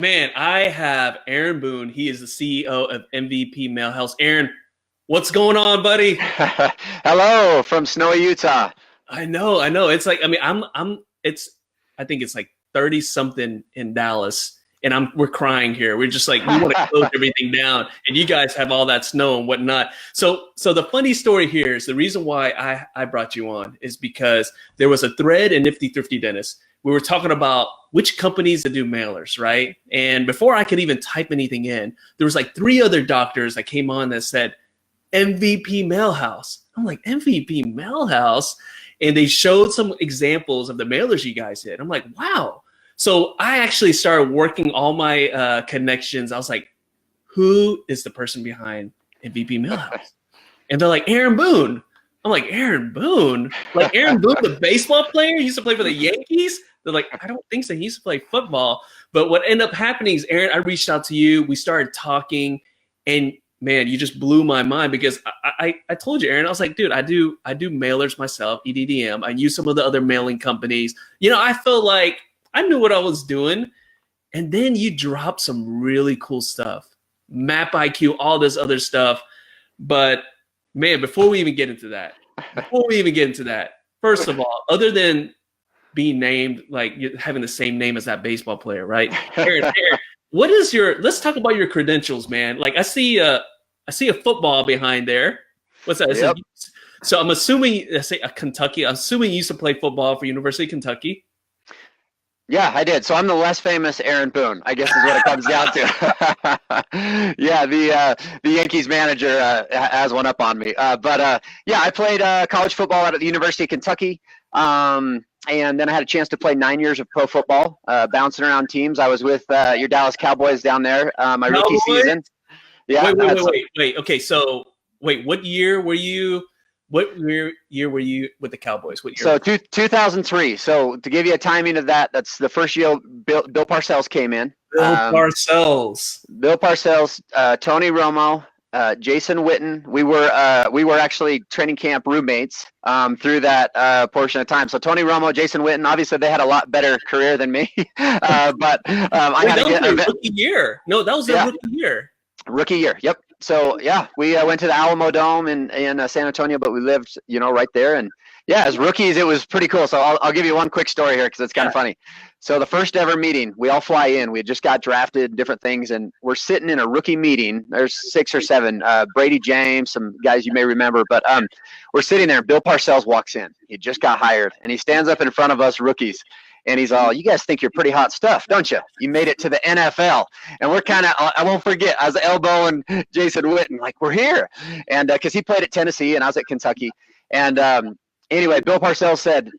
Man, I have Aaron Boone. He is the CEO of MVP Mailhouse. Aaron, what's going on, buddy? Hello from snowy Utah. I know. It's like, I think it's like 30 something in Dallas, and we're crying here. We're just like, we want to close everything down, and you guys have all that snow and whatnot. So the funny story here is the reason why I brought you on is because there was a thread in Nifty Thrifty Dentist. We were talking about which companies that do mailers, right? And before I could even type anything in, there was like 3 other doctors that came on that said MVP Mailhouse. I'm like, MVP Mailhouse? And they showed some examples of the mailers you guys did. I'm like, wow. So I actually started working all my connections. I was like, who is the person behind MVP Mailhouse? And they're like, Aaron Boone. I'm like, Aaron Boone? Like Aaron Boone, the baseball player? He used to play for the Yankees? They're like, I don't think so. He used to play football. But what ended up happening is, Aaron, I reached out to you. We started talking. And, man, you just blew my mind because I told you, Aaron, I was like, dude, I do mailers myself, EDDM. I use some of the other mailing companies. You know, I felt like I knew what I was doing. And then you dropped some really cool stuff. Map IQ, all this other stuff. But, man, before we even get into that, first of all, other than being named, like having the same name as that baseball player, right? Aaron, what is let's talk about your credentials, man. Like I see a football behind there. What's that? Yep. So I'm assuming, let's say Kentucky. I'm assuming you used to play football for University of Kentucky. Yeah, I did. So I'm the less famous Aaron Boone, I guess is what it comes down to. Yeah, the Yankees manager has one up on me. But yeah, I played college football at the University of Kentucky. And then I had a chance to play 9 years of pro football, bouncing around teams. I was with your Dallas Cowboys down there, my rookie season. Yeah. Wait. Okay, so what year were you? What year were you with the Cowboys? What year? So 2003. So to give you a timing of that, that's the first year Bill Parcells came in. Bill Parcells, Tony Romo, Jason Witten. We were actually training camp roommates through that portion of time. So Tony Romo, Jason Witten, obviously they had a lot better career than me. But I had to get a rookie year. No, that was their rookie year. Rookie year. Yep. So yeah, we went to the Alamo Dome in San Antonio, but we lived, right there. And yeah, as rookies, it was pretty cool. So I'll give you one quick story here because it's kind of funny. So the first ever meeting, we all fly in. We just got drafted, different things, and we're sitting in a rookie meeting. There's 6 or 7, Brady James, some guys you may remember, but we're sitting there. Bill Parcells walks in. He just got hired, and he stands up in front of us rookies. And he's all, you guys think you're pretty hot stuff, don't you? You made it to the NFL. And we're kind of, I won't forget, I was elbowing Jason Witten, like, we're here. And because he played at Tennessee and I was at Kentucky. And anyway, Bill Parcells said,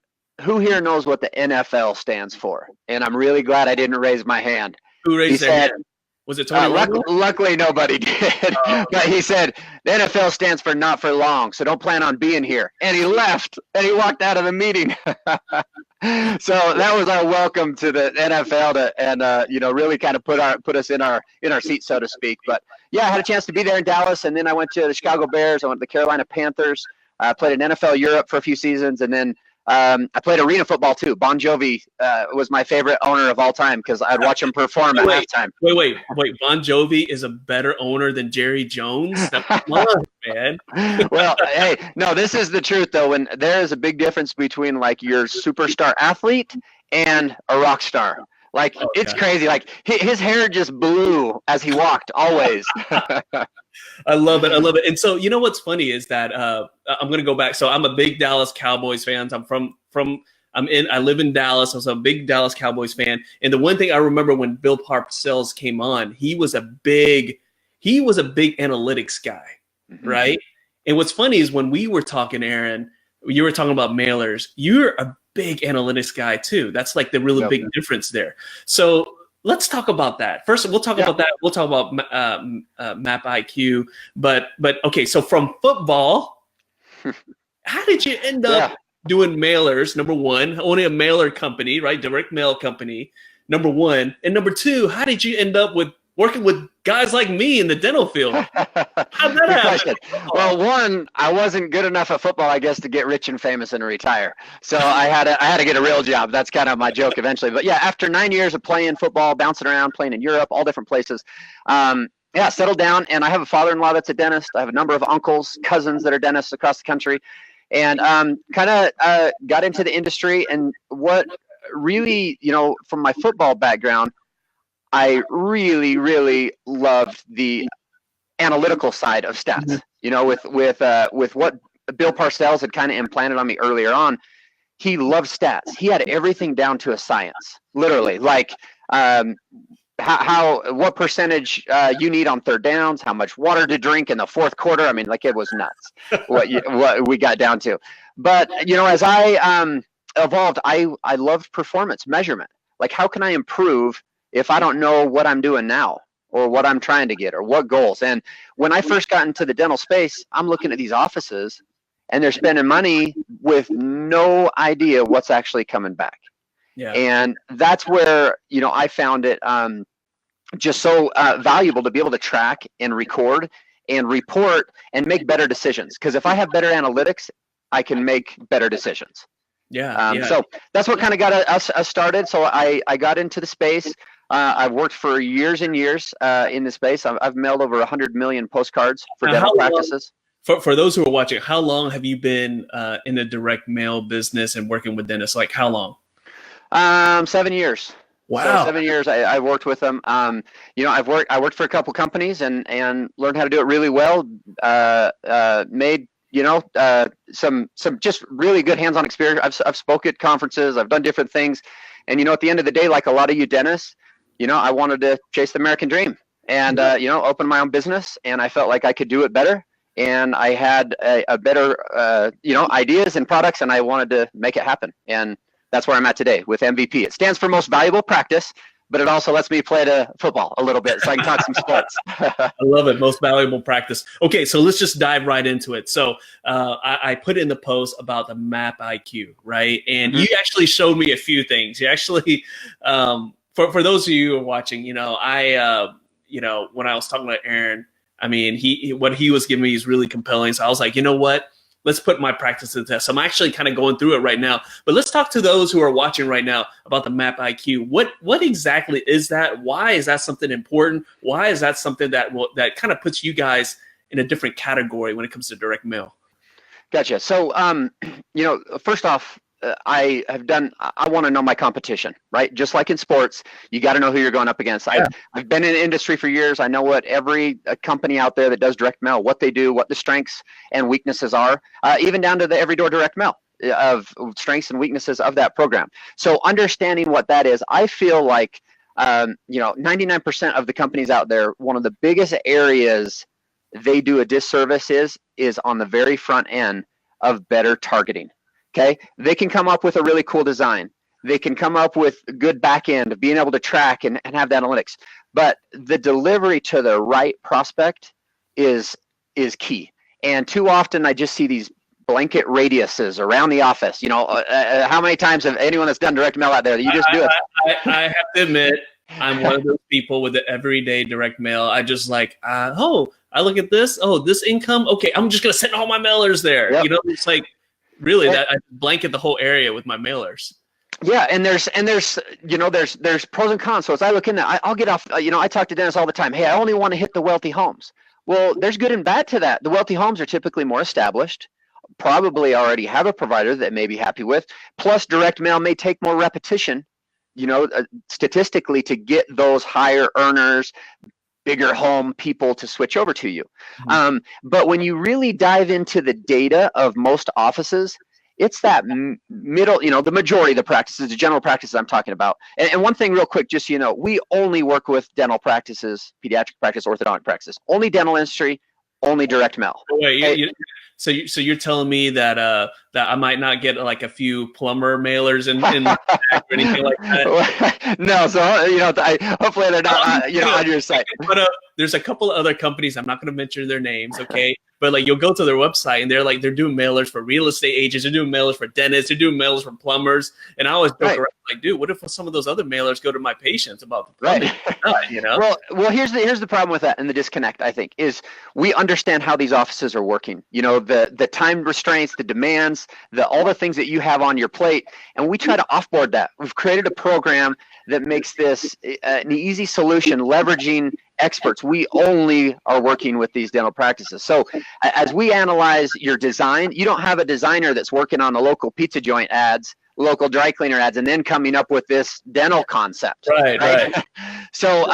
who here knows what the NFL stands for? And I'm really glad I didn't raise my hand. Who raised their hand? Was it Tony Romo? Luckily, nobody did. But he said, the NFL stands for not for long, so don't plan on being here. And he left, and he walked out of the meeting. So that was our welcome to the NFL, and really kind of put us in our seat, so to speak. But yeah, I had a chance to be there in Dallas, and then I went to the Chicago Bears. I went to the Carolina Panthers. I played in NFL Europe for a few seasons, and then I played arena football too. Bon Jovi was my favorite owner of all time because I'd watch him perform at halftime. Wait. Bon Jovi is a better owner than Jerry Jones? Come on, man. Well, hey, no, this is the truth though. When there is a big difference between like your superstar athlete and a rock star. Like it's crazy. Like his hair just blew as he walked always. I love it. And so, you know, what's funny is that I'm going to go back. So I'm a big Dallas Cowboys fan. I live in Dallas. I was a big Dallas Cowboys fan. And the one thing I remember when Bill Parcells came on, he was a big analytics guy. Mm-hmm. Right. And what's funny is when we were talking, Aaron, you were talking about mailers, you're a big analytics guy too. That's like the really big difference there. So let's talk about that. First, we'll talk about that. We'll talk about Map IQ. But okay, so from football, how did you end up doing mailers? Number one, owning a mailer company, right? Direct mail company. Number one, and number two, how did you end up with working with guys like me in the dental field? How'd that happen? Question. Well, one, I wasn't good enough at football, I guess, to get rich and famous and retire. So I had to get a real job. That's kind of my joke eventually. But yeah, after 9 years of playing football, bouncing around, playing in Europe, all different places, yeah, settled down. And I have a father-in-law that's a dentist. I have a number of uncles, cousins that are dentists across the country, and kind of got into the industry. And what really, from my football background, I really, really loved the analytical side of stats. With what Bill Parcells had kind of implanted on me earlier on. He loved stats. He had everything down to a science, literally. Like what percentage you need on third downs, how much water to drink in the fourth quarter. I mean, like, it was nuts what we got down to. But as I evolved, I loved performance measurement. Like, how can I improve if I don't know what I'm doing now, or what I'm trying to get, or what goals? And when I first got into the dental space, I'm looking at these offices and they're spending money with no idea what's actually coming back. Yeah. And that's where, I found it just so valuable to be able to track and record and report and make better decisions. Because if I have better analytics, I can make better decisions. Yeah. So that's what kind of got us started. So I got into the space. I've worked for years and years in this space. I've mailed over 100 million postcards for dental practices. For those who are watching, how long have you been in the direct mail business and working with dentists? Like, how long? 7 years. Wow. So 7 years I worked with them. I worked for a couple companies and learned how to do it really well. Made some just really good hands-on experience. I've spoken at conferences. I've done different things. And at the end of the day, like a lot of you dentists, I wanted to chase the American dream and open my own business, and I felt like I could do it better. And I had a better ideas and products, and I wanted to make it happen. And that's where I'm at today with MVP. It stands for Most Valuable Practice, but it also lets me play the football a little bit so I can talk some sports. I love it. Most Valuable Practice. Okay, so let's just dive right into it. So I put in the post about the MAP IQ, right? And you actually showed me a few things. You actually, for those of you who are watching, when I was talking to Aaron, I mean, what he was giving me is really compelling. So I was like, you know what? Let's put my practice to the test. So I'm actually kind of going through it right now. But let's talk to those who are watching right now about the MAP IQ. What exactly is that? Why is that something important? Why is that something that kind of puts you guys in a different category when it comes to direct mail? Gotcha. So, first off, I want to know my competition, right? Just like in sports, you got to know who you're going up against. Yeah. I've been in the industry for years. I know what every company out there that does direct mail, what they do, what the strengths and weaknesses are, even down to the every door direct mail of strengths and weaknesses of that program. So understanding what that is, I feel like, 99% of the companies out there, one of the biggest areas they do a disservice is on the very front end of better targeting. Okay, they can come up with a really cool design. They can come up with good back end of being able to track and have the analytics. But the delivery to the right prospect is key. And too often I just see these blanket radiuses around the office. How many times have anyone that's done direct mail out there, you just do it? I have to admit, I'm one of those people with the everyday direct mail. I just like, I look at this. Oh, this income. Okay, I'm just going to send all my mailers there. Yep. It's like, really, that I blanket the whole area with my mailers. Yeah, and there's pros and cons. So as I look into, I'll get off. I talk to dentists all the time. Hey, I only want to hit the wealthy homes. Well, there's good and bad to that. The wealthy homes are typically more established, probably already have a provider that may be happy with. Plus, direct mail may take more repetition, statistically, to get those higher earners, bigger home people to switch over to you. But when you really dive into the data of most offices, it's that middle, the majority of the practices, the general practices I'm talking about. And one thing real quick, just so we only work with dental practices, pediatric practice, orthodontic practices, only dental industry, only direct mail. Wait, so you're telling me that that I might not get like a few plumber mailers in or anything like that? No, so hopefully they're not on your site. But there's a couple of other companies. I'm not going to mention their names, okay? but like you'll go to their website and they're doing mailers for real estate agents, they're doing mailers for dentists, they're doing mailers for plumbers. And I always joke around like, dude, what if some of those other mailers go to my patients about the plumbing? You know? Well, here's the problem with that and the disconnect, I think, is we understand how these offices are working. You know, the time restraints, the demands, all the things that you have on your plate, and we try to offboard that. We've created a program that makes this an easy solution, leveraging experts. We only are working with these dental practices. So as we analyze your design, you don't have a designer that's working on the local pizza joint ads, local dry cleaner ads, and then coming up with this dental concept. Right. So,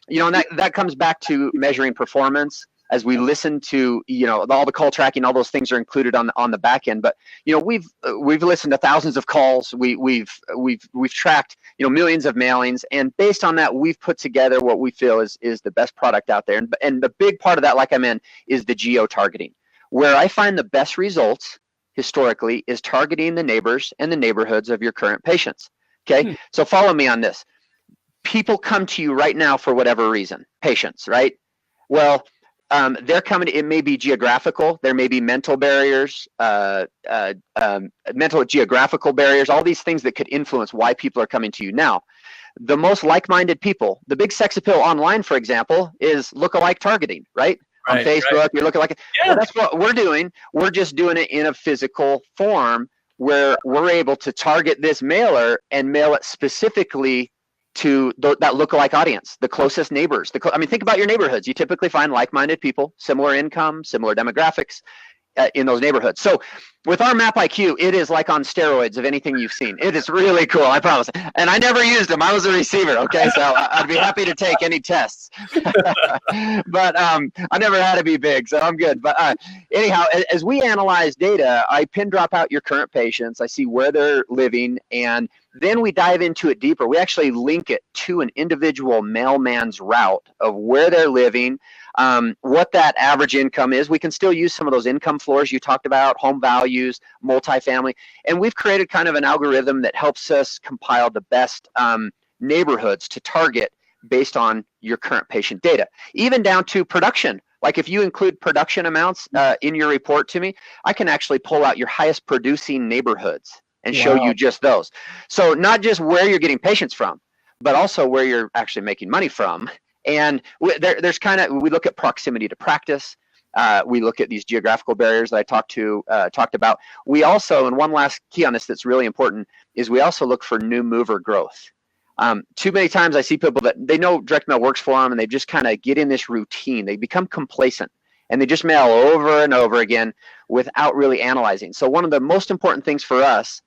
you know, and that comes back to measuring performance. As we listen to, you know, all the call tracking, all those things are included on the back end. But you know, we've listened to thousands of calls. We've tracked, you know, millions of mailings, and based on that, we've put together what we feel is the best product out there. And the big part of that, like I meant, is the geo targeting. Where I find the best results historically is targeting the neighbors and the neighborhoods of your current patients. Okay, so follow me on this. People come to you right now for whatever reason, patients, right? Well, they're coming. It may be geographical. There may be mental barriers, mental geographical barriers. All these things that could influence why people are coming to you now. The most like-minded people, the big sex appeal online, for example, is lookalike targeting, right? On Facebook, you're looking like. Well, that's what we're doing. We're just doing it in a physical form where we're able to target this mailer and mail it specifically to that lookalike audience, the closest neighbors. I mean, think about your neighborhoods. You typically find like-minded people, similar income, similar demographics in those neighborhoods. So with our Map IQ, it is like on steroids of anything you've seen. It is really cool, I promise. And I never used them. I was a receiver, okay? So I'd be happy to take any tests. But I never had to be big, so I'm good. But anyhow, as we analyze data, I pin drop out your current patients. I see where they're living, and then we dive into it deeper. We actually link it to an individual mailman's route of where they're living, what that average income is. We can still use some of those income floors you talked about, home values, multifamily, and we've created kind of an algorithm that helps us compile the best neighborhoods to target based on your current patient data, even down to production. Like if you include production amounts in your report to me, I can actually pull out your highest producing neighborhoods and show you just those. So not just where you're getting patients from, but also where you're actually making money from. And there's kind of, we look at proximity to practice. We look at these geographical barriers that I talked about. We also, and one last key on this that's really important, is we also look for new mover growth. Too many times I see people that they know direct mail works for them, and they just kind of get in this routine. They become complacent, and they just mail over and over again without really analyzing. So one of the most important things for us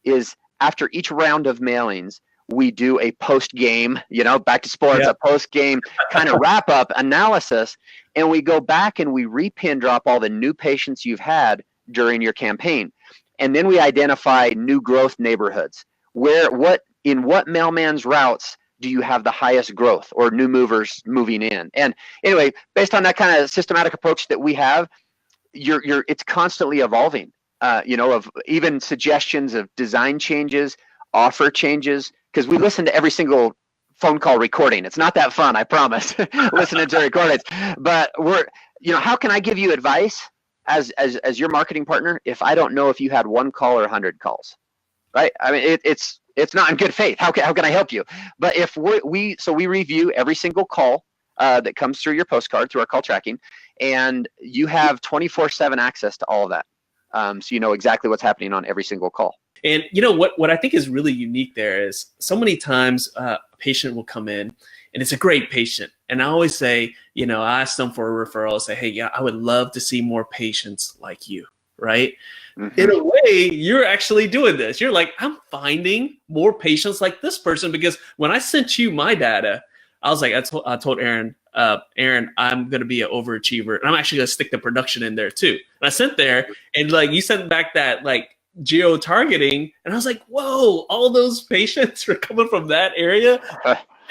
is after each round of mailings, we do a post-game, you know, back to sports, a post-game kind of wrap-up analysis, and we go back and we repin drop all the new patients you've had during your campaign. And then we identify new growth neighborhoods. In what mailman's routes do you have the highest growth or new movers moving in? And anyway, based on that kind of systematic approach that we have, it's constantly evolving, you know, of even suggestions of design changes, offer changes, because we listen to every single phone call recording. It's not that fun, I promise, listening to recordings. But you know, how can I give you advice as your marketing partner if I don't know if you had 1 call or 100 calls, right? I mean, it's not in good faith. How can I help you? But if we review every single call that comes through your postcard, through our call tracking, and you have 24/7 access to all of that. So you know exactly what's happening on every single call. And you know what I think is really unique there is so many times a patient will come in and it's a great patient. And I always say, you know, I ask them for a referral, say, hey, yeah, I would love to see more patients like you, right? Mm-hmm. In a way, you're actually doing this. You're like, I'm finding more patients like this person, because when I sent you my data, I was like, I told Aaron, I'm going to be an overachiever, and I'm actually going to stick the production in there too. And I sent there, and like you sent back that like geo targeting, and I was like, whoa, all those patients are coming from that area.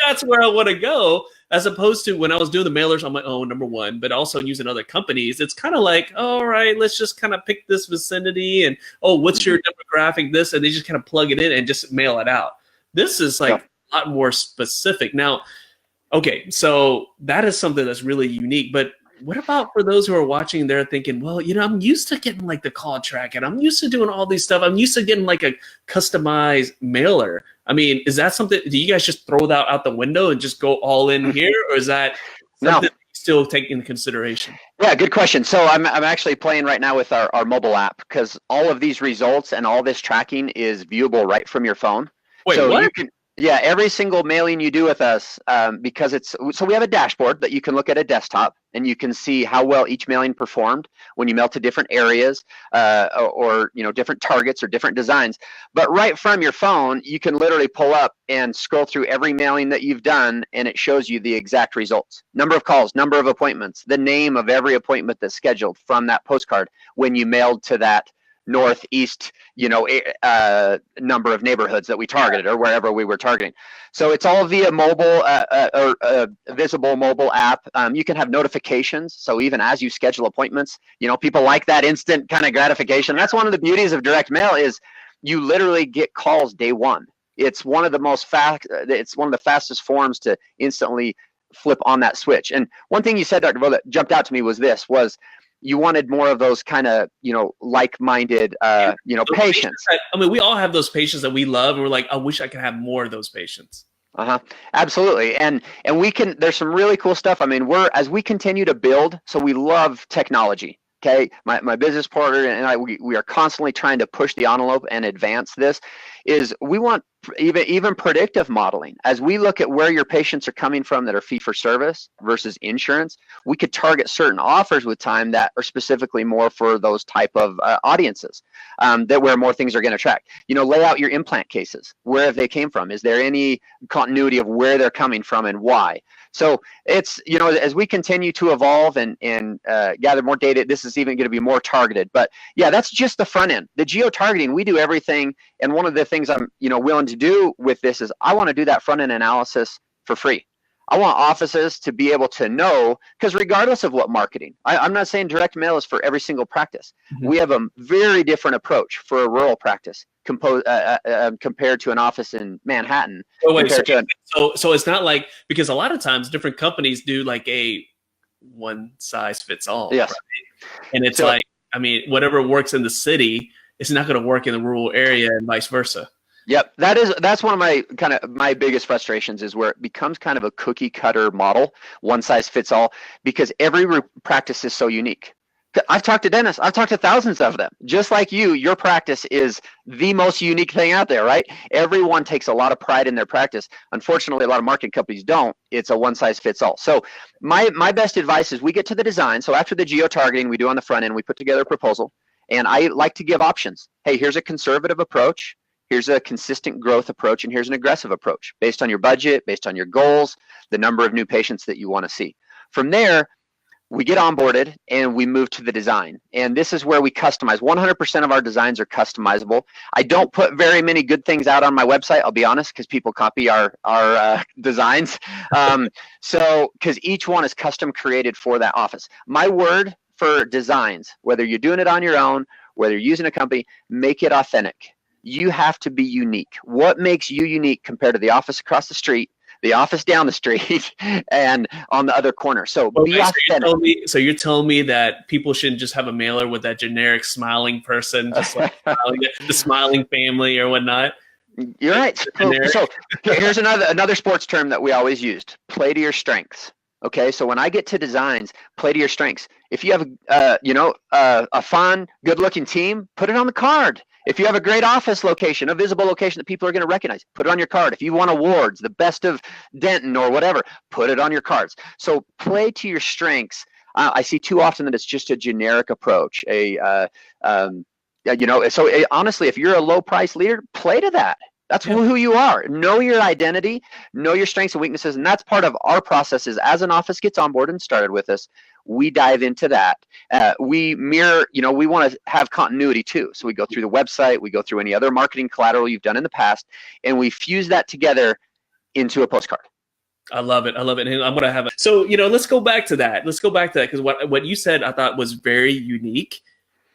That's where I want to go, as opposed to when I was doing the mailers on my own, number one, but also using other companies. It's kind of like, all right, let's just kind of pick this vicinity and, oh, what's your demographic, this, and they just kind of plug it in and just mail it out. This is like a lot more specific. Now, okay, so that is something that's really unique, but what about for those who are watching, they're thinking, well, I'm used to getting like the call track and I'm used to doing all these stuff. I'm used to getting like a customized mailer. I mean, is that something, do you guys just throw that out the window and just go all in here? Or is that something that you still take into consideration? Yeah, good question. So I'm actually playing right now with our mobile app, because all of these results and all this tracking is viewable right from your phone. Wait, so what? You can, yeah, every single mailing you do with us, because so we have a dashboard that you can look at a desktop, and you can see how well each mailing performed when you mail to different areas, or different targets or different designs. But right from your phone, you can literally pull up and scroll through every mailing that you've done, and it shows you the exact results: number of calls, number of appointments, the name of every appointment that's scheduled from that postcard when you mailed to that northeast number of neighborhoods that we targeted, or wherever we were targeting. So it's all via mobile, or visible mobile app. You can have notifications, so even as you schedule appointments, people like that instant kind of gratification. That's one of the beauties of direct mail, is you literally get calls day one. It's one of the fastest forms to instantly flip on that switch. And one thing you said, Dr. Bo, that jumped out to me was you wanted more of those kind of, like-minded, patients. We all have those patients that we love, and we're like, I wish I could have more of those patients. Absolutely. And there's some really cool stuff. As we continue to build, so we love technology. Okay, my business partner and I, we are constantly trying to push the envelope and advance this. We want even predictive modeling. As we look at where your patients are coming from that are fee for service versus insurance, we could target certain offers with time that are specifically more for those type of audiences, where more things are going to track. Lay out your implant cases. Where have they came from? Is there any continuity of where they're coming from and why? So it's, as we continue to evolve and gather more data, this is even going to be more targeted. But yeah, that's just the front end. The geo-targeting, we do everything. And one of the things I'm, willing to do with this is I want to do that front end analysis for free. I want offices to be able to know, because regardless of what marketing, I'm not saying direct mail is for every single practice. Mm-hmm. We have a very different approach for a rural practice compared to an office in Manhattan. Oh, wait, so it's not like, because a lot of times different companies do like a one size fits all. Yes. Right? And it's whatever works in the city, it's not going to work in the rural area, and vice versa. Yep, that's one of my biggest frustrations, is where it becomes kind of a cookie cutter model, one size fits all, because every practice is so unique. I've talked to dentists, I've talked to thousands of them. Just like your practice is the most unique thing out there, right? Everyone takes a lot of pride in their practice. Unfortunately, a lot of marketing companies don't. It's a one size fits all. So my best advice is we get to the design. So after the geo-targeting we do on the front end, we put together a proposal, and I like to give options. Hey, here's a conservative approach. Here's a consistent growth approach, and here's an aggressive approach based on your budget, based on your goals, the number of new patients that you want to see. From there, we get onboarded and we move to the design. And this is where we customize. 100% of our designs are customizable. I don't put very many good things out on my website, I'll be honest, because people copy our designs. Because each one is custom created for that office. My word for designs, whether you're doing it on your own, whether you're using a company, make it authentic. You have to be unique. What makes you unique compared to the office across the street, the office down the street, and on the other corner? So be authentic. So you're telling me that people shouldn't just have a mailer with that generic smiling person, just like the smiling family or whatnot? You're right. So here's another sports term that we always used: play to your strengths. Okay, so when I get to designs, play to your strengths. If you have a fun, good-looking team, put it on the card. If you have a great office location, a visible location that people are going to recognize, put it on your card. If you want awards, the best of Denton or whatever, put it on your cards. So play to your strengths. I see too often that it's just a generic approach. Honestly, if you're a low-price leader, play to that. That's who you are. Know your identity, know your strengths and weaknesses, and that's part of our process. Is as an office gets on board and started with us, we dive into that. We mirror, we want to have continuity too. So we go through the website, we go through any other marketing collateral you've done in the past, and we fuse that together into a postcard. I love it. And I'm going to have it. So, let's go back to that. Because what you said I thought was very unique.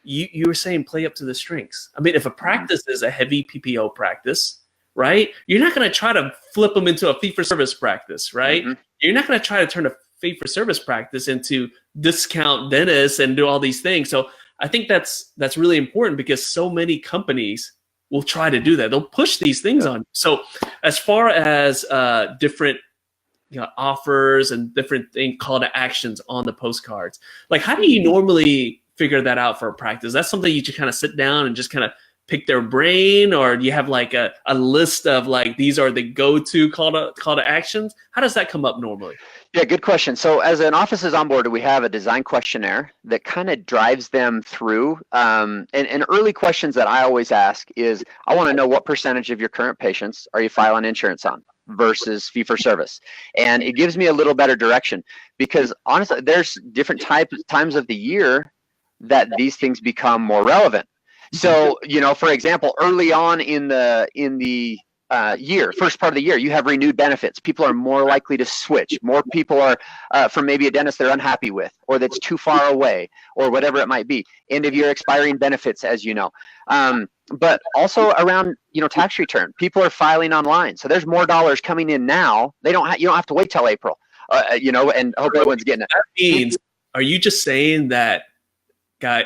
You were saying play up to the strengths. I mean, if a practice is a heavy PPO practice, right? You're not going to try to flip them into a fee-for-service practice, right? Mm-hmm. You're not going to try to turn a fee-for-service practice into discount dentists and do all these things. So I think that's really important because so many companies will try to do that. They'll push these things on. So as far as different offers and different call to actions on the postcards, like how do you normally figure that out for a practice? That's something you just kind of sit down and just kind of pick their brain, or do you have like a list of like these are the go-to call to actions? How does that come up normally? Yeah, good question. So as an office is onboarded, we have a design questionnaire that kind of drives them through. And early questions that I always ask is, I want to know what percentage of your current patients are you filing insurance on versus fee for service. And it gives me a little better direction because honestly, there's different times of the year that these things become more relevant. So, for example, early on in the year, first part of the year, you have renewed benefits. People are more likely to switch. More people are from maybe a dentist they're unhappy with, or that's too far away, or whatever it might be. End of year expiring benefits, as you know. But also around tax return, people are filing online, so there's more dollars coming in now. You don't have to wait till April, and hope everyone's getting it. That means, are you just saying that? Guy,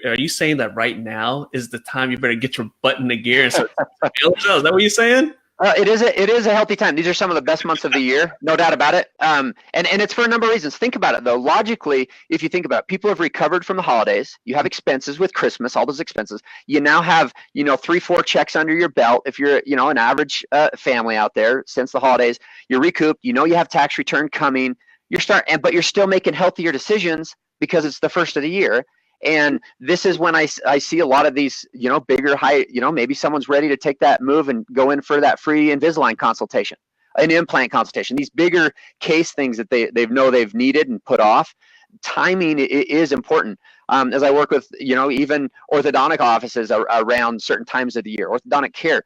are you saying that right now is the time you better get your butt in the gear and start? Is that what you're saying? It is a healthy time. These are some of the best months of the year, no doubt about it. And it's for a number of reasons. Think about it though. Logically, if you think about it, people have recovered from the holidays. You have expenses with Christmas, all those expenses. You now have 3-4 checks under your belt. If you're an average family out there since the holidays, you're recouped. You have tax return coming. But you're still making healthier decisions because it's the first of the year. And this is when I see a lot of these, bigger, high, maybe someone's ready to take that move and go in for that free Invisalign consultation, an implant consultation, these bigger case things that they've needed and put off. Timing is important. As I work with, even orthodontic offices around certain times of the year, orthodontic care,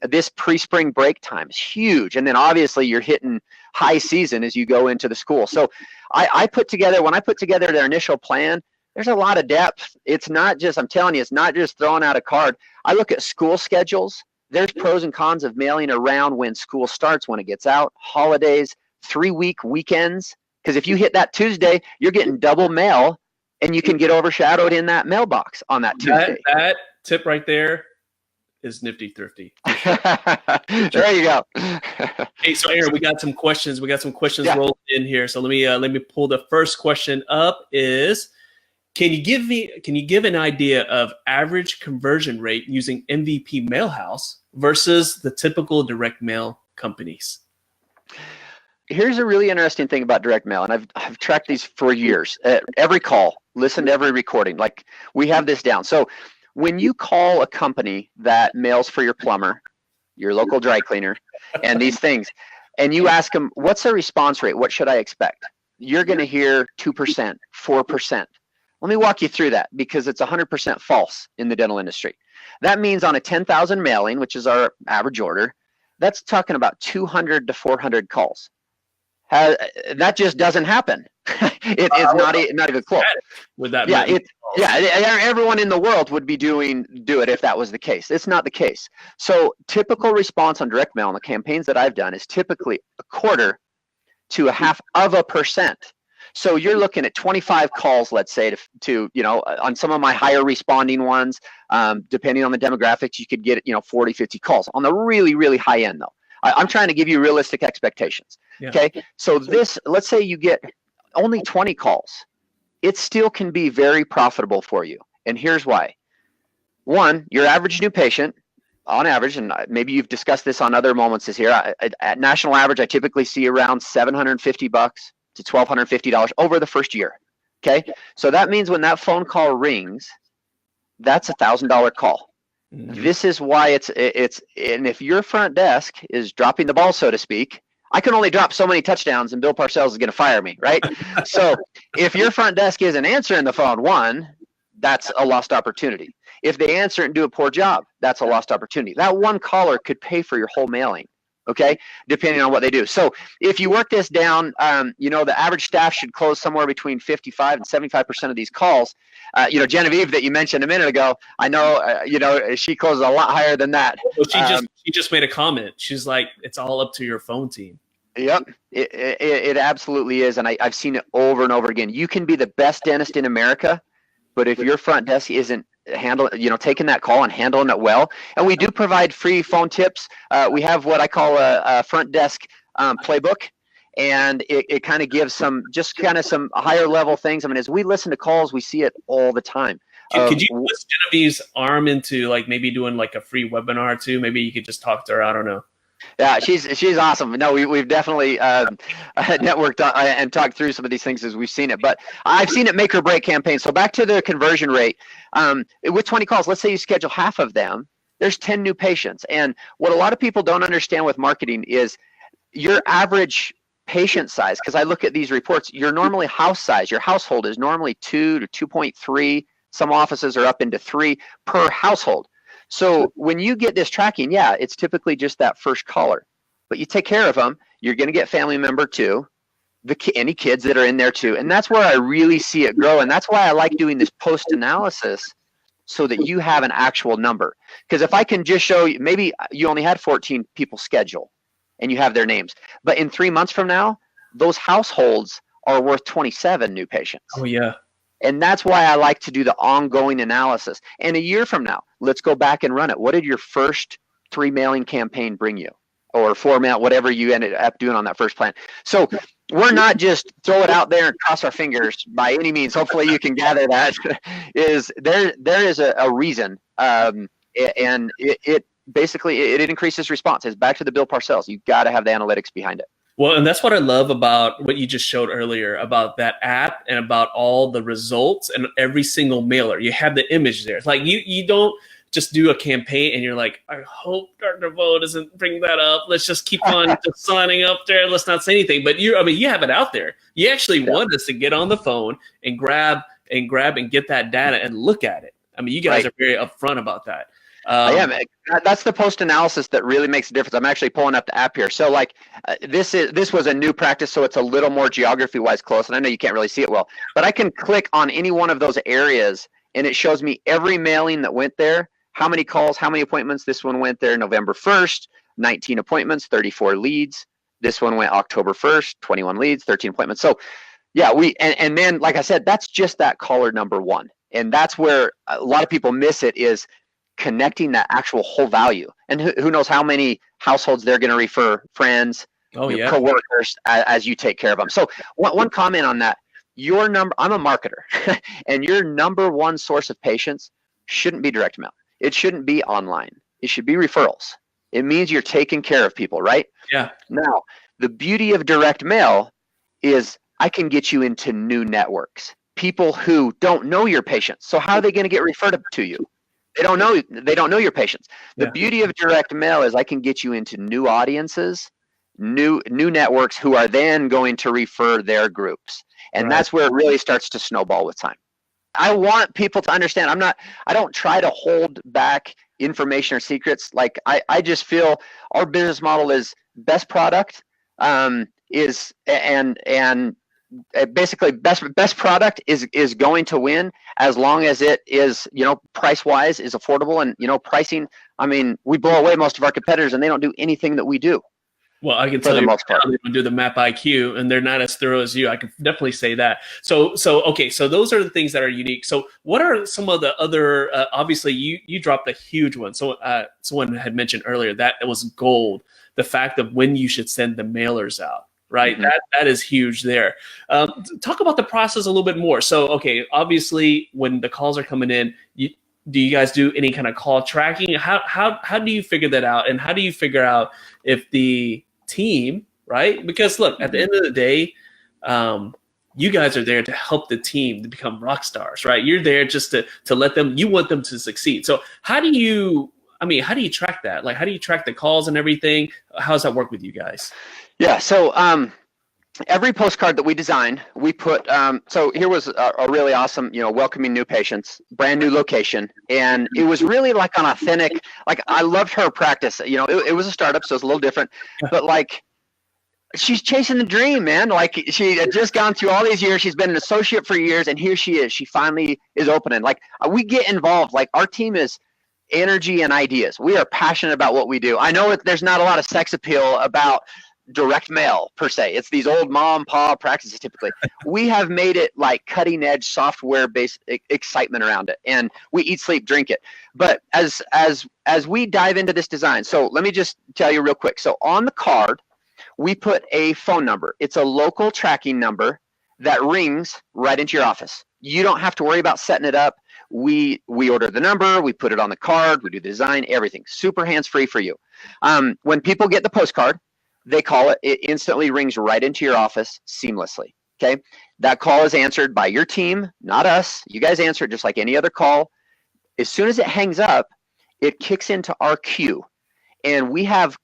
this pre-spring break time is huge. And then obviously you're hitting high season as you go into the school. So when I put together their initial plan, there's a lot of depth. It's not just, I'm telling you, it's not just throwing out a card. I look at school schedules. There's pros and cons of mailing around when school starts, when it gets out, holidays, 3-week weekends. Because if you hit that Tuesday, you're getting double mail and you can get overshadowed in that mailbox on that Tuesday. That tip right there is nifty thrifty. There you go. Hey, so Aaron, we got some questions. Rolled in here. So let me pull the first question up. Can you give an idea of average conversion rate using MVP Mailhouse versus the typical direct mail companies? Here's a really interesting thing about direct mail, and I've tracked these for years. Every call, listen to every recording. Like, we have this down. So when you call a company that mails for your plumber, your local dry cleaner, and these things, and you ask them, what's their response rate? What should I expect? You're going to hear 2%, 4%. Let me walk you through that because it's 100% false in the dental industry. That means on a 10,000 mailing, which is our average order, that's talking about 200 to 400 calls. That just doesn't happen. It is not even close. With that, everyone in the world would be do it if that was the case. It's not the case. So typical response on direct mail on the campaigns that I've done is typically 1/4 to 0.5%. So you're looking at 25 calls, let's say, to on some of my higher responding ones, depending on the demographics, you could get 40, 50 calls. On the really, really high end, though, I'm trying to give you realistic expectations. Yeah. Okay, so let's say you get only 20 calls. It still can be very profitable for you. And here's why. One, your average new patient, on average, and maybe you've discussed this on other moments this year, at national average, I typically see around $750 to $1,250 over the first year. Okay, so that means when that phone call rings, that's $1,000 call. Mm-hmm. This is why it's and if your front desk is dropping the ball, so to speak, I can only drop so many touchdowns and Bill Parcells is going to fire me, right? So if your front desk isn't answering the phone, one, that's a lost opportunity. If they answer and do a poor job, that's a lost opportunity. That one caller could pay for your whole mailing, okay, depending on what they do. So if you work this down, the average staff should close somewhere between 55 and 75% of these calls. Genevieve that you mentioned a minute ago, I know, she closes a lot higher than that. Well, she just made a comment. She's like, it's all up to your phone team. Yep, it absolutely is, and I've seen it over and over again. You can be the best dentist in America, but if your front desk isn't taking that call and handling it well, and we do provide free phone tips. We have what I call a front desk playbook, and it kind of gives some higher level things. I mean, as we listen to calls, we see it all the time. Could you twist Genevieve's arm into like maybe doing like a free webinar too? Maybe you could just talk to her. I don't know. Yeah, she's awesome. No, we've definitely networked and talked through some of these things as we've seen it. But I've seen it make or break campaigns. So back to the conversion rate. With 20 calls, let's say you schedule half of them, there's 10 new patients. And what a lot of people don't understand with marketing is your average patient size, because I look at these reports, you're normally house size. Your household is normally 2 to 2.3. Some offices are up into 3 per household. So when you get this tracking, yeah, it's typically just that first caller, but you take care of them. You're going to get family member 2, any kids that are in there too. And that's where I really see it grow. And that's why I like doing this post analysis so that you have an actual number. Because if I can just show you, maybe you only had 14 people schedule and you have their names, but in 3 months from now, those households are worth 27 new patients. Oh yeah. And that's why I like to do the ongoing analysis. And a year from now, let's go back and run it. What did your first 3 mailing campaign bring you? Or 4 mail, whatever you ended up doing on that first plan. So we're not just throw it out there and cross our fingers by any means. Hopefully you can gather that. There is a reason. And it basically increases response. It's back to the Bill Parcells. You've got to have the analytics behind it. Well, and that's what I love about what you just showed earlier about that app and about all the results and every single mailer. You have the image there. It's like you don't just do a campaign and you're like, I hope Dr. Vo doesn't bring that up. Let's just keep on just signing up there. Let's not say anything. But you have it out there. You actually want us to get on the phone and grab and get that data and look at it. I mean, you guys are very upfront about that. Yeah, that's the post analysis that really makes a difference. I'm actually pulling up the app here. So like this was a new practice, so it's a little more geography wise close, and I know you can't really see it well, but I can click on any one of those areas and it shows me every mailing that went there, how many calls, how many appointments. This one went there November 1st, 19 appointments, 34 leads. This one went October 1st, 21 leads, 13 appointments. So yeah, and then like I said, that's just that caller number 1. And that's where a lot of people miss it, is connecting that actual whole value. And who knows how many households they're going to refer, friends, coworkers, as you take care of them. So one comment on that, I'm a marketer, and your number 1 source of patients shouldn't be direct mail. It shouldn't be online. It should be referrals. It means you're taking care of people, right? Yeah. Now, the beauty of direct mail is I can get you into new networks, people who don't know your patients. So how are they going to get referred to you? They don't know your patients. The beauty of direct mail is I can get you into new audiences, new networks who are then going to refer their groups. And that's where it really starts to snowball with time. I want people to understand I don't try to hold back information or secrets. Like I just feel our business model is best product basically best product is going to win as long as it is, price wise is affordable, and pricing. I mean, we blow away most of our competitors and they don't do anything that we do. Well, I can tell you most part. They don't do the map IQ and they're not as thorough as you. I can definitely say that. So okay, so those are the things that are unique. So what are some of the other, obviously you dropped a huge one. So someone had mentioned earlier that it was gold, the fact of when you should send the mailers out. Right, mm-hmm. That is huge there. Talk about the process a little bit more. So, okay, obviously, when the calls are coming in, do you guys do any kind of call tracking? How do you figure that out, and how do you figure out if the team, right? Because look, at the end of the day, you guys are there to help the team to become rock stars, right? You're there just to let them. You want them to succeed. So, how do you track that? Like, how do you track the calls and everything? How does that work with you guys? Yeah, so every postcard that we design, we put, so here was a really awesome, welcoming new patients, brand new location. And it was really like an authentic, like I loved her practice. It was a startup, so it's a little different, but like she's chasing the dream, man. Like she had just gone through all these years. She's been an associate for years, and here she is. She finally is opening. Like we get involved. Like our team is energy and ideas. We are passionate about what we do. I know there's not a lot of sex appeal about direct mail per se. It's these old mom pa practices typically. We have made it like cutting edge software based excitement around it, and we eat, sleep, drink it. But as we dive into this design, so let me just tell you real quick. So on the card, we put a phone number. It's a local tracking number that rings right into your office. You don't have to worry about setting it up. We order the number, we put it on the card, we do the design, everything. Super hands-free for you. When people get the postcard, they call it, it instantly rings right into your office seamlessly, okay? That call is answered by your team, not us. You guys answer it just like any other call. As soon as it hangs up, it kicks into our queue. And we have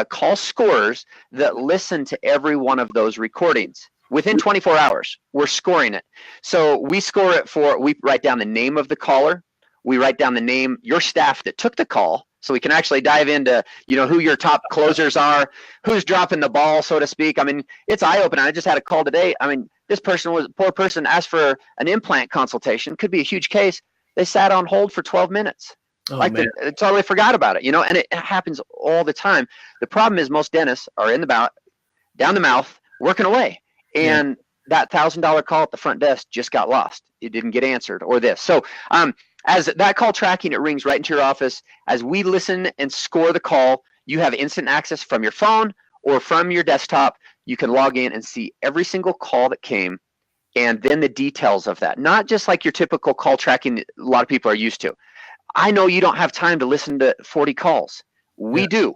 call scorers that listen to every one of those recordings. Within 24 hours, we're scoring it. So we score it we write down the name of the caller. We write down the name, your staff that took the call. So we can actually dive into, who your top closers are, who's dropping the ball, so to speak. I mean, it's eye-opening. I just had a call today. I mean, this poor person asked for an implant consultation. Could be a huge case. They sat on hold for 12 minutes. Oh, They totally forgot about it, and it happens all the time. The problem is most dentists are down the mouth, working away. And that $1,000 call at the front desk just got lost. It didn't get answered or this. So as that call tracking, it rings right into your office. As we listen and score the call, you have instant access from your phone or from your desktop. You can log in and see every single call that came and then the details of that. Not just like your typical call tracking that a lot of people are used to. I know you don't have time to listen to 40 calls. We do.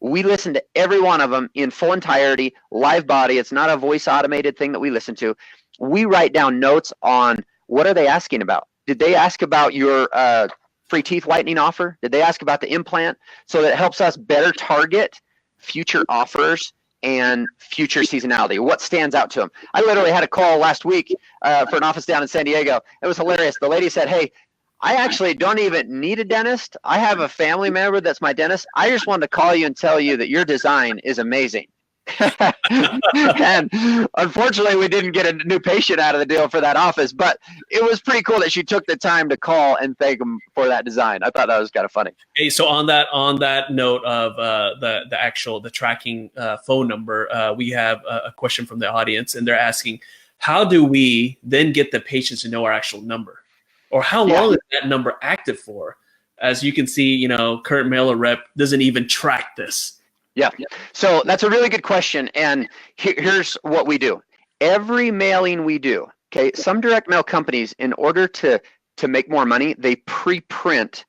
We listen to every one of them in full entirety, live body. It's not a voice automated thing that we listen to. We write down notes on what are they asking about. Did they ask about your free teeth whitening offer? Did they ask about the implant? So that helps us better target future offers and future seasonality. What stands out to them? I literally had a call last week for an office down in San Diego. It was hilarious. The lady said, hey, I actually don't even need a dentist. I have a family member that's my dentist. I just wanted to call you and tell you that your design is amazing. And unfortunately, we didn't get a new patient out of the deal for that office, but it was pretty cool that she took the time to call and thank them for that design. I thought that was kind of funny. Hey, so on that note of the tracking phone number, we have a question from the audience, and they're asking, how do we then get the patients to know our actual number? Or how long is that number active for? As you can see, current mailer rep doesn't even track this. Yeah. So that's a really good question. And here's what we do. Every mailing we do, okay, some direct mail companies, in order to make more money, they pre-print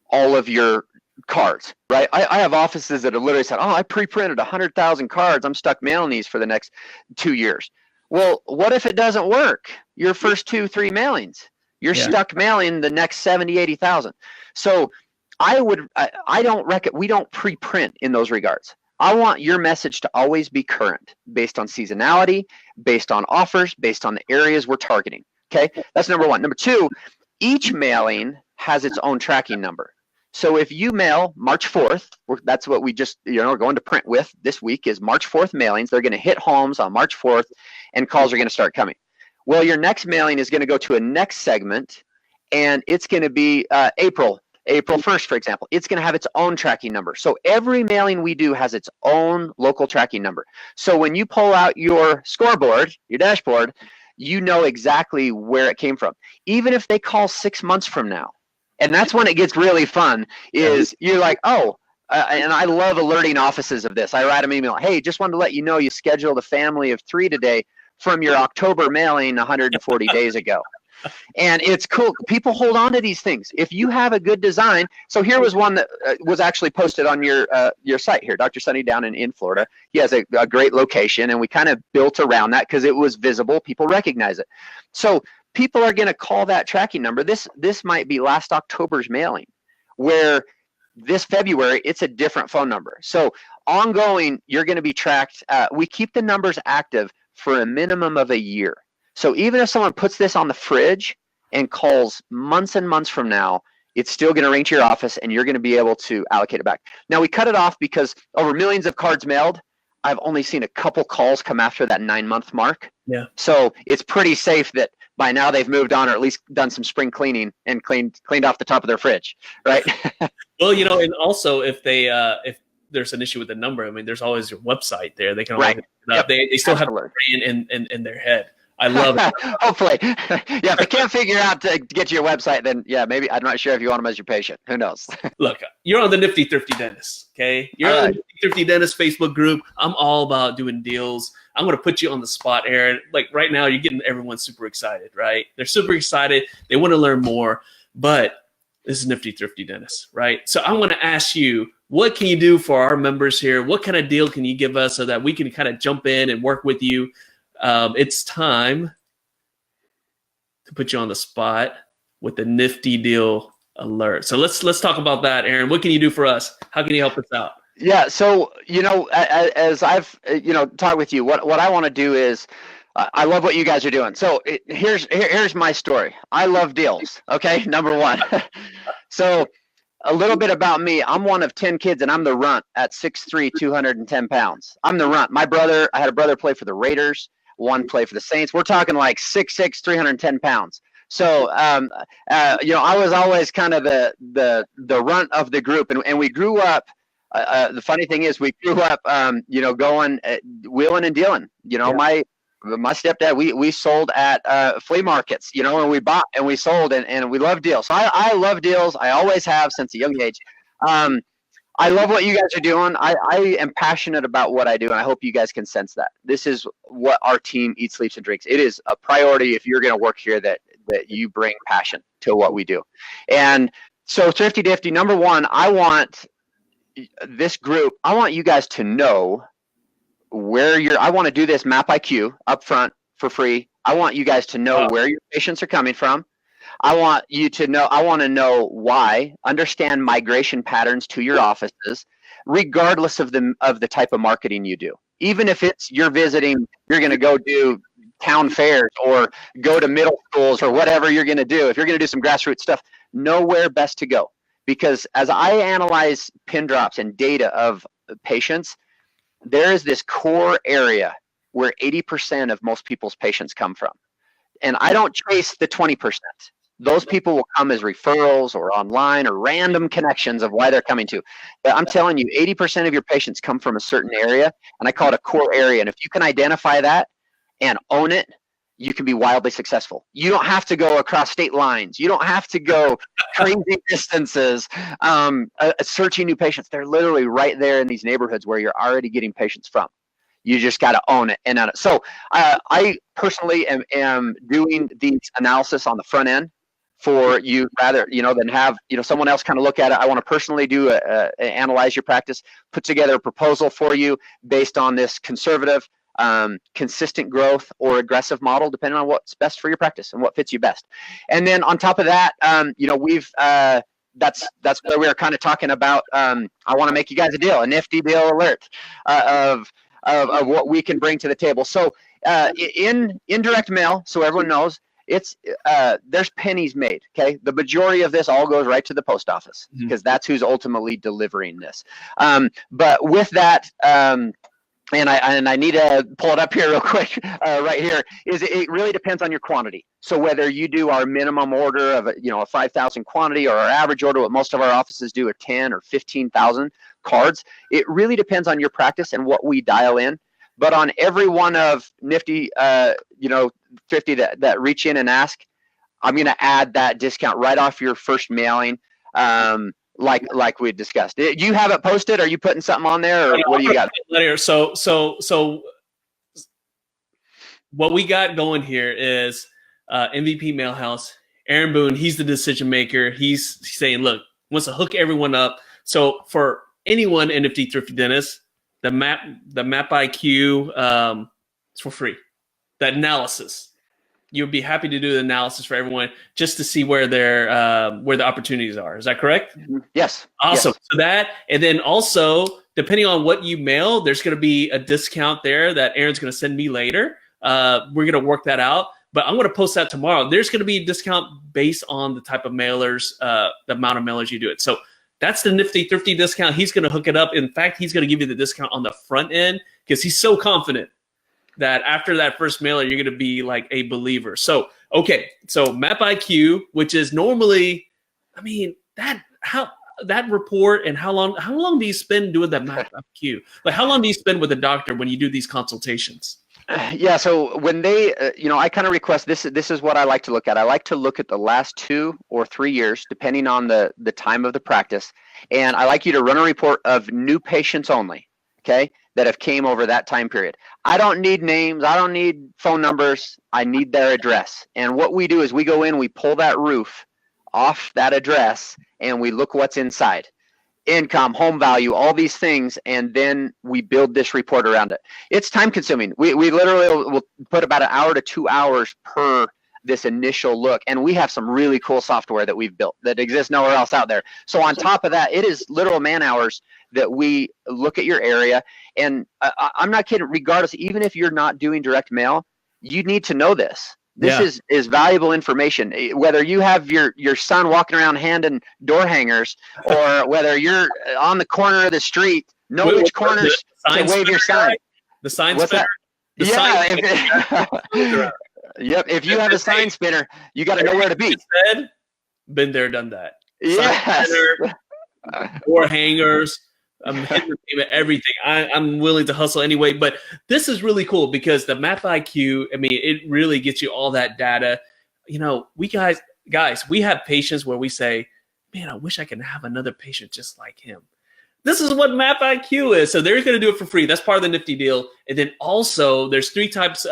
all of your cards, right? I have offices that have literally said, I pre-printed 100,000 cards. I'm stuck mailing these for the next 2 years. Well, what if it doesn't work? Your first 2-3 mailings. You're stuck mailing the next 70, 80,000. So we don't pre-print in those regards. I want your message to always be current, based on seasonality, based on offers, based on the areas we're targeting. Okay, that's number one. Number two, each mailing has its own tracking number. So if you mail March 4th, that's what we just are going to print with this week is March 4th mailings. They're going to hit homes on March 4th, and calls are going to start coming. Well, your next mailing is going to go to a next segment, and it's going to be April 1st, for example. It's going to have its own tracking number. So every mailing we do has its own local tracking number. So when you pull out your scoreboard, your dashboard, you know exactly where it came from. Even if they call 6 months from now, and that's when it gets really fun, is you're like, and I love alerting offices of this. I write them email, hey, just wanted to let you know you scheduled a family of 3 today from your October mailing 140 days ago. And it's cool. People hold on to these things. If you have a good design. So here was one that was actually posted on your site here, Dr. Sunny down in Florida. He has a great location, and we kind of built around that because it was visible. People recognize it. So people are going to call that tracking number. This might be last October's mailing, where this February, it's a different phone number. So ongoing, you're going to be tracked. We keep the numbers active for a minimum of a year. So even if someone puts this on the fridge and calls months and months from now, it's still going to ring to your office, and you're going to be able to allocate it back. Now, we cut it off because over millions of cards mailed, I've only seen a couple calls come after that 9-month mark. Yeah. So it's pretty safe that by now they've moved on, or at least done some spring cleaning and cleaned off the top of their fridge, right? Well, and also if they if there's an issue with the number, I mean, there's always your website there. They can always Right. look it up. They still have the brand in their head. I love it. Hopefully. Yeah, if they can't figure out to get to your website, then yeah, maybe I'm not sure if you want them as your patient. Who knows? Look, you're on the Nifty Thrifty Dentist, okay? You're on the Nifty Thrifty Dentist Facebook group. I'm all about doing deals. I'm going to put you on the spot, Aaron. Like right now, you're getting everyone super excited, right? They're super excited. They want to learn more, but this is Nifty Thrifty Dentist, right? So I'm going to ask you, what can you do for our members here? What kind of deal can you give us so that we can kind of jump in and work with you? It's time to put you on the spot with the Nifty deal alert. So let's talk about that, Aaron. What can you do for us? How can you help us out? Yeah. So, as I've, talked with you, what I want to do is, I love what you guys are doing. So here's my story. I love deals. Okay. Number one. So a little bit about me. I'm one of 10 kids and I'm the runt at 6'3", 210 pounds. I'm the runt. I had a brother play for the Raiders, one play for the Saints. We're talking like 6'6", 310 pounds. So, I was always kind of the runt of the group, and we grew up. The funny thing is, we grew up, going wheeling and dealing. My stepdad, we sold at flea markets, and we bought and we sold, and we love deals. So I love deals. I always have since a young age. I love what you guys are doing. I am passionate about what I do, and I hope you guys can sense that. This is what our team eats, sleeps, and drinks. It is a priority if you're going to work here that you bring passion to what we do. And so Thrifty Difty, number one, I want this group, I want you guys to know I want to do this Map IQ up front for free. I want you guys to know where your patients are coming from. I want to know why, understand migration patterns to your offices, regardless of the type of marketing you do. Even if it's you're going to go do town fairs or go to middle schools or whatever you're going to do. If you're going to do some grassroots stuff, know where best to go. Because as I analyze pin drops and data of patients, there is this core area where 80% of most people's patients come from. And I don't trace the 20%. Those people will come as referrals or online or random connections of why they're coming to. But I'm telling you, 80% of your patients come from a certain area, and I call it a core area. And if you can identify that and own it, you can be wildly successful. You don't have to go across state lines. You don't have to go crazy distances searching new patients. They're literally right there in these neighborhoods where you're already getting patients from. You just got to own it. And so I personally am doing these analysis on the front end for you rather, than have, someone else kind of look at it. I want to personally analyze your practice, put together a proposal for you based on this conservative, consistent growth or aggressive model, depending on what's best for your practice and what fits you best. And then on top of that, we've that's where we are kind of talking about. I want to make you guys a deal, a Nifty deal alert of what we can bring to the table. So in indirect mail, so everyone knows, it's there's pennies made. Okay, the majority of this all goes right to the post office because that's who's ultimately delivering this. But with that. And I need to pull it up here real quick right here, it really depends on your quantity. So whether you do our minimum order of a 5,000 quantity or our average order, what most of our offices do are 10 or 15,000 cards, it really depends on your practice and what we dial in. But on every one of Nifty, 50 that reach in and ask, I'm going to add that discount right off your first mailing. Like we discussed. Do you have it posted? Are you putting something on there, or what do you got? So what we got going here is MVP Mailhouse. Aaron Boone, he's the decision maker. He's saying, look, wants to hook everyone up. So for anyone in Nifty Thrifty Dentist, the map IQ is for free. The analysis. You'll be happy to do the analysis for everyone just to see where the opportunities are. Is that correct? Yes. Awesome. Yes. So that, and then also, depending on what you mail, there's going to be a discount there that Aaron's going to send me later. We're going to work that out, but I'm going to post that tomorrow. There's going to be a discount based on the type of mailers, the amount of mailers you do it. So that's the Nifty Thrifty discount. He's going to hook it up. In fact, he's going to give you the discount on the front end because he's so confident that after that first mailer, you're going to be like a believer. So, okay. So Map IQ, which is normally, that report and how long do you spend doing that Math IQ? Like, how long do you spend with a doctor when you do these consultations? Yeah, so when they, I kind of request this. This is what I like to look at. I like to look at the last 2 or 3 years, depending on the time of the practice, and I like you to run a report of new patients only, okay, that have came over that time period. I don't need names. I don't need phone numbers. I need their address. And what we do is we go in, we pull that roof off that address, and we look what's inside. Income, home value, all these things, and then we build this report around it. It's time consuming. We literally will put about 1 hour to 2 hours per this initial look, and we have some really cool software that we've built that exists nowhere else out there. So on top of that, it is literal man hours that we look at your area, and I'm not kidding, regardless, even if you're not doing direct mail, you need to know this. This is valuable information. Whether you have your son walking around handing door hangers, or whether you're on the corner of the street, know which corners to wave your sign. The sign spinner? Yep. If you have a sign spinner, you got to know where to be. Been there, done that. Yes. Door hangers. I'm hitting everything. I'm willing to hustle anyway, but this is really cool because the Map IQ, I mean, it really gets you all that data. We guys, we have patients where we say, man, I wish I could have another patient just like him. This is what Map IQ is. So they're going to do it for free. That's part of the Nifty deal. And then also there's 3 types.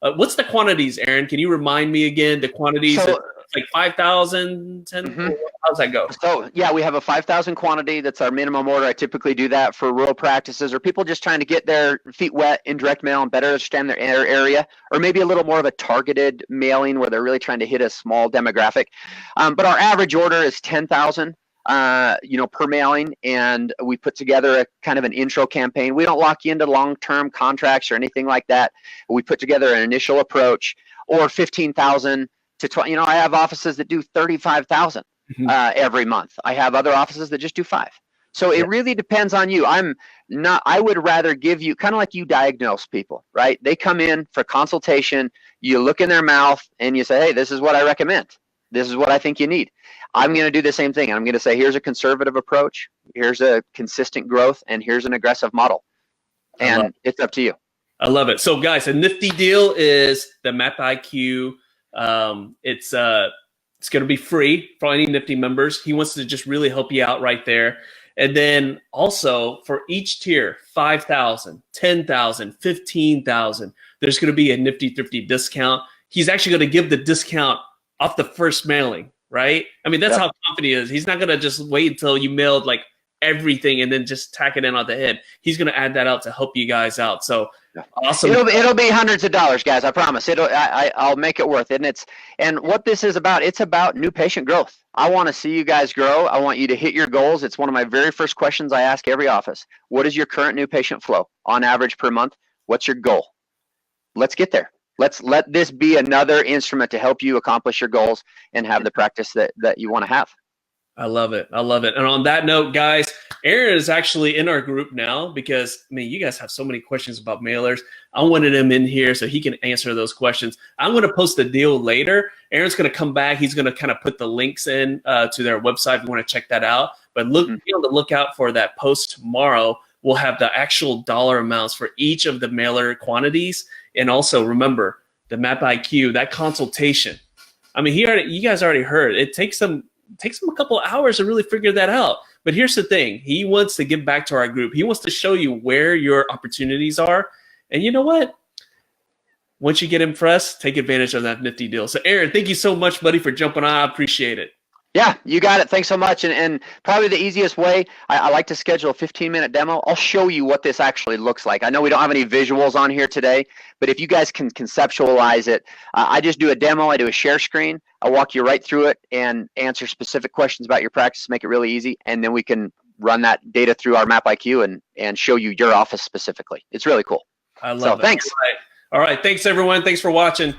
What's the quantities, Aaron? Can you remind me again the quantities? So, like 5,000, 10, how does that go? So yeah, we have a 5,000 quantity. That's our minimum order. I typically do that for rural practices or people just trying to get their feet wet in direct mail and better understand their area, or maybe a little more of a targeted mailing where they're really trying to hit a small demographic. But our average order is 10,000. Per mailing, and we put together a kind of an intro campaign. We don't lock you into long-term contracts or anything like that. We put together an initial approach, or 15,000 to 20. I have offices that do 35,000 every month. I have other offices that just do 5. So it really depends on you. I would rather give you, kind of like you diagnose people, right? They come in for consultation, you look in their mouth and you say, hey, this is what I recommend. This is what I think you need. I'm going to do the same thing. I'm going to say, here's a conservative approach, here's a consistent growth, and here's an aggressive model. And it's up to you. I love it. So guys, a Nifty deal is the Map IQ. It's going to be free for any Nifty members. He wants to just really help you out right there. And then also for each tier, 5,000, 10,000, 15,000, there's going to be a Nifty Thrifty discount. He's actually going to give the discount off the first mailing, right? I mean, that's how confident he is. He's not going to just wait until you mailed like everything and then just tack it in on the head. He's going to add that out to help you guys out. So awesome. It'll be hundreds of dollars, guys. I promise. I'll make it worth it. And what this is about, it's about new patient growth. I want to see you guys grow. I want you to hit your goals. It's one of my very first questions I ask every office. What is your current new patient flow on average per month? What's your goal? Let's get there. Let's let this be another instrument to help you accomplish your goals and have the practice that you want to have. I love it. I love it. And on that note, guys, Aaron is actually in our group now because, I mean, you guys have so many questions about mailers. I wanted him in here so he can answer those questions. I'm going to post the deal later. Aaron's going to come back. He's going to kind of put the links in to their website if you want to check that out. But be on the lookout for that post tomorrow. We'll have the actual dollar amounts for each of the mailer quantities. And also remember the Map IQ, that consultation. I mean, you guys already heard it takes him a couple of hours to really figure that out. But here's the thing. He wants to give back to our group. He wants to show you where your opportunities are. And you know what? Once you get impressed, take advantage of that Nifty deal. So Aaron, thank you so much, buddy, for jumping on. I appreciate it. Yeah, you got it. Thanks so much. And probably the easiest way, I like to schedule a 15-minute demo. I'll show you what this actually looks like. I know we don't have any visuals on here today, but if you guys can conceptualize it, I just do a demo. I do a share screen. I'll walk you right through it and answer specific questions about your practice, make it really easy, and then we can run that data through our Map IQ and show you your office specifically. It's really cool. I love it. Thanks. All right. Thanks, everyone. Thanks for watching.